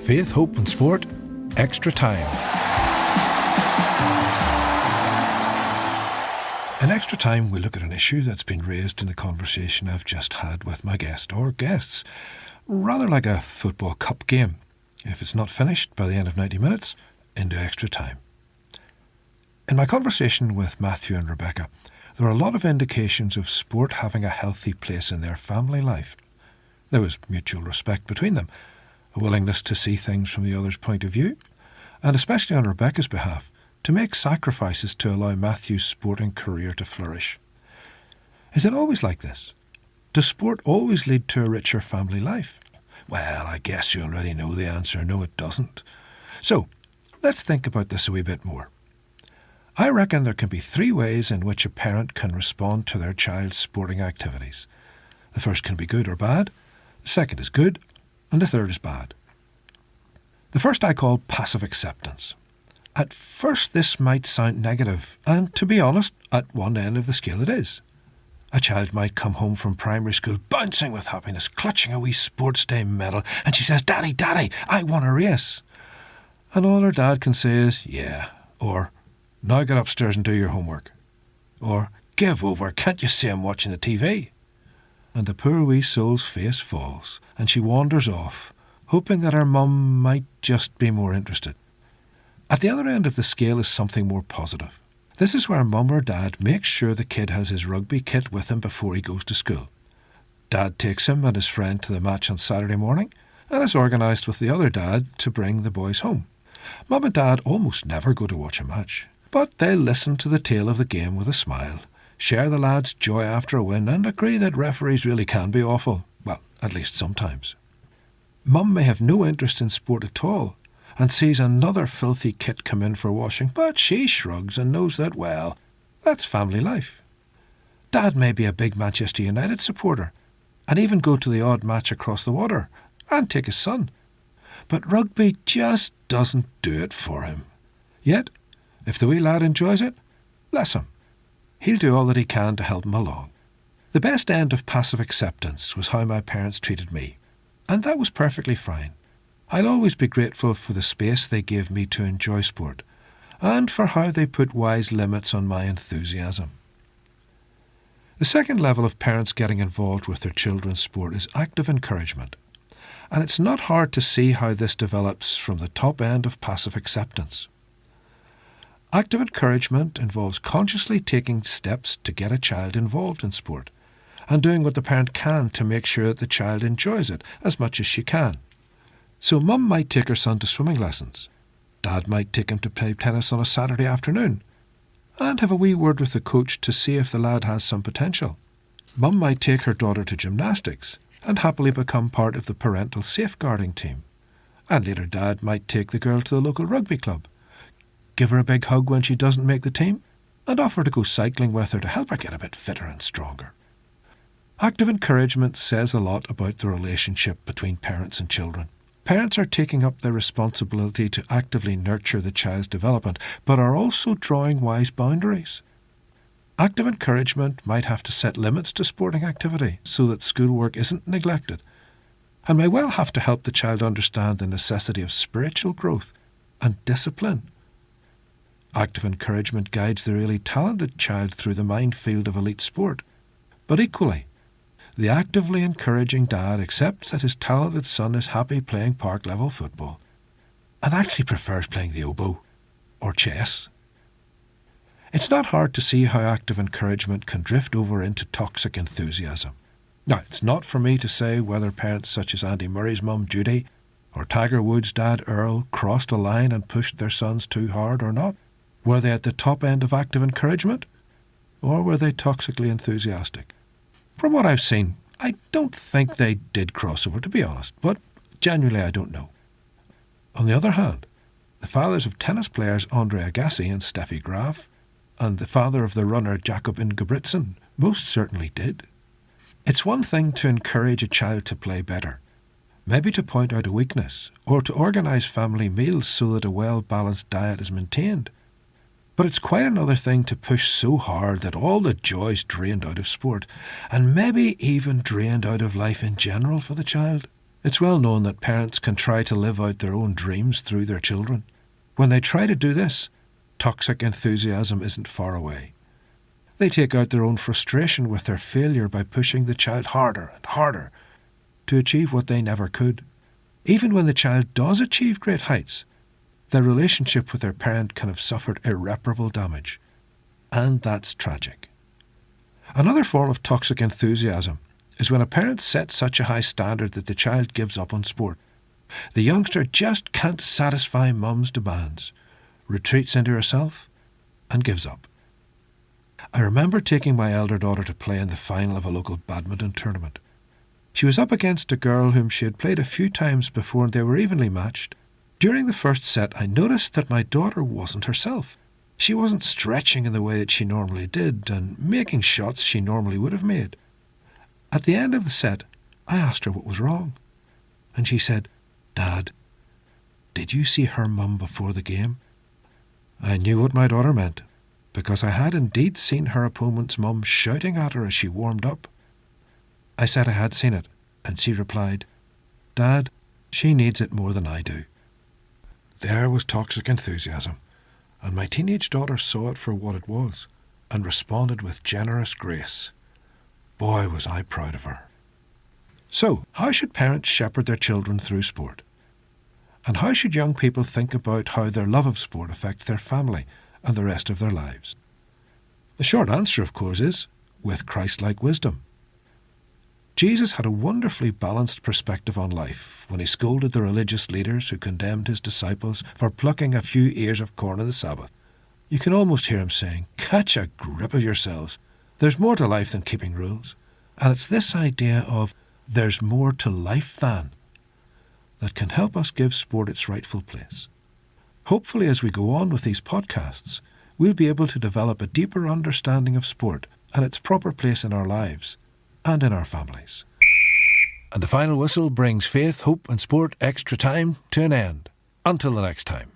Faith, Hope and Sport, Extra Time. In Extra Time, we look at an issue that's been raised in the conversation I've just had with my guest or guests. Rather like a football cup game. If it's not finished by the end of 90 minutes, into extra time. In my conversation with Matthew and Rebecca, there were a lot of indications of sport having a healthy place in their family life. There was mutual respect between them, a willingness to see things from the other's point of view, and especially on Rebecca's behalf, to make sacrifices to allow Matthew's sporting career to flourish. Is it always like this? Does sport always lead to a richer family life? Well, I guess you already know the answer. No, it doesn't. So, let's think about this a wee bit more. I reckon there can be 3 ways in which a parent can respond to their child's sporting activities. The first can be good or bad, the second is good, and the third is bad. The first I call passive acceptance. At first this might sound negative, and to be honest, at one end of the scale it is. A child might come home from primary school bouncing with happiness, clutching a wee sports day medal, and she says, "Daddy, Daddy, I won a race." And all her dad can say is, "Yeah," or "Now get upstairs and do your homework," or "Give over, can't you see I'm watching the TV?" And the poor wee soul's face falls, and she wanders off, hoping that her mum might just be more interested. At the other end of the scale is something more positive. This is where mum or dad makes sure the kid has his rugby kit with him before he goes to school. Dad takes him and his friend to the match on Saturday morning and is organised with the other dad to bring the boys home. Mum and dad almost never go to watch a match, but they'll listen to the tale of the game with a smile, share the lads' joy after a win and agree that referees really can be awful. Well, at least sometimes. Mum may have no interest in sport at all, and sees another filthy kit come in for washing, but she shrugs and knows that, well, that's family life. Dad may be a big Manchester United supporter, and even go to the odd match across the water, and take his son. But rugby just doesn't do it for him. Yet, if the wee lad enjoys it, bless him. He'll do all that he can to help him along. The best end of passive acceptance was how my parents treated me, and that was perfectly fine. I'll always be grateful for the space they gave me to enjoy sport, and for how they put wise limits on my enthusiasm. The second level of parents getting involved with their children's sport is active encouragement, and it's not hard to see how this develops from the top end of passive acceptance. Active encouragement involves consciously taking steps to get a child involved in sport, and doing what the parent can to make sure that the child enjoys it as much as she can. So mum might take her son to swimming lessons. Dad might take him to play tennis on a Saturday afternoon and have a wee word with the coach to see if the lad has some potential. Mum might take her daughter to gymnastics and happily become part of the parental safeguarding team. And later Dad might take the girl to the local rugby club, give her a big hug when she doesn't make the team, and offer to go cycling with her to help her get a bit fitter and stronger. Active encouragement says a lot about the relationship between parents and children. Parents are taking up their responsibility to actively nurture the child's development, but are also drawing wise boundaries. Active encouragement might have to set limits to sporting activity so that schoolwork isn't neglected, and may well have to help the child understand the necessity of spiritual growth and discipline. Active encouragement guides the really talented child through the minefield of elite sport, but equally, the actively encouraging dad accepts that his talented son is happy playing park-level football and actually prefers playing the oboe or chess. It's not hard to see how active encouragement can drift over into toxic enthusiasm. Now, it's not for me to say whether parents such as Andy Murray's mum Judy or Tiger Woods' dad Earl crossed a line and pushed their sons too hard or not. Were they at the top end of active encouragement, or were they toxically enthusiastic? From what I've seen, I don't think they did cross over, to be honest, but genuinely I don't know. On the other hand, the fathers of tennis players Andre Agassi and Steffi Graf, and the father of the runner Jakob Ingebrigtsen, most certainly did. It's one thing to encourage a child to play better, maybe to point out a weakness, or to organise family meals so that a well-balanced diet is maintained. But it's quite another thing to push so hard that all the joy's drained out of sport, and maybe even drained out of life in general for the child. It's well known that parents can try to live out their own dreams through their children. When they try to do this, toxic enthusiasm isn't far away. They take out their own frustration with their failure by pushing the child harder and harder to achieve what they never could. Even when the child does achieve great heights, their relationship with their parent can have suffered irreparable damage. And that's tragic. Another form of toxic enthusiasm is when a parent sets such a high standard that the child gives up on sport. The youngster just can't satisfy mum's demands, retreats into herself, and gives up. I remember taking my elder daughter to play in the final of a local badminton tournament. She was up against a girl whom she had played a few times before and they were evenly matched. During the first set, I noticed that my daughter wasn't herself. She wasn't stretching in the way that she normally did and making shots she normally would have made. At the end of the set, I asked her what was wrong. And she said, "Dad, did you see her mum before the game?" I knew what my daughter meant, because I had indeed seen her opponent's mum shouting at her as she warmed up. I said I had seen it, and she replied, "Dad, she needs it more than I do." There was toxic enthusiasm, and my teenage daughter saw it for what it was, and responded with generous grace. Boy, was I proud of her. So, how should parents shepherd their children through sport? And how should young people think about how their love of sport affects their family and the rest of their lives? The short answer, of course, is with Christ-like wisdom. Jesus had a wonderfully balanced perspective on life when he scolded the religious leaders who condemned his disciples for plucking a few ears of corn on the Sabbath. You can almost hear him saying, "Catch a grip of yourselves. There's more to life than keeping rules." And it's this idea of there's more to life than that can help us give sport its rightful place. Hopefully, as we go on with these podcasts, we'll be able to develop a deeper understanding of sport and its proper place in our lives and in our families. And the final whistle brings Faith, Hope and Sport Extra Time to an end. Until the next time.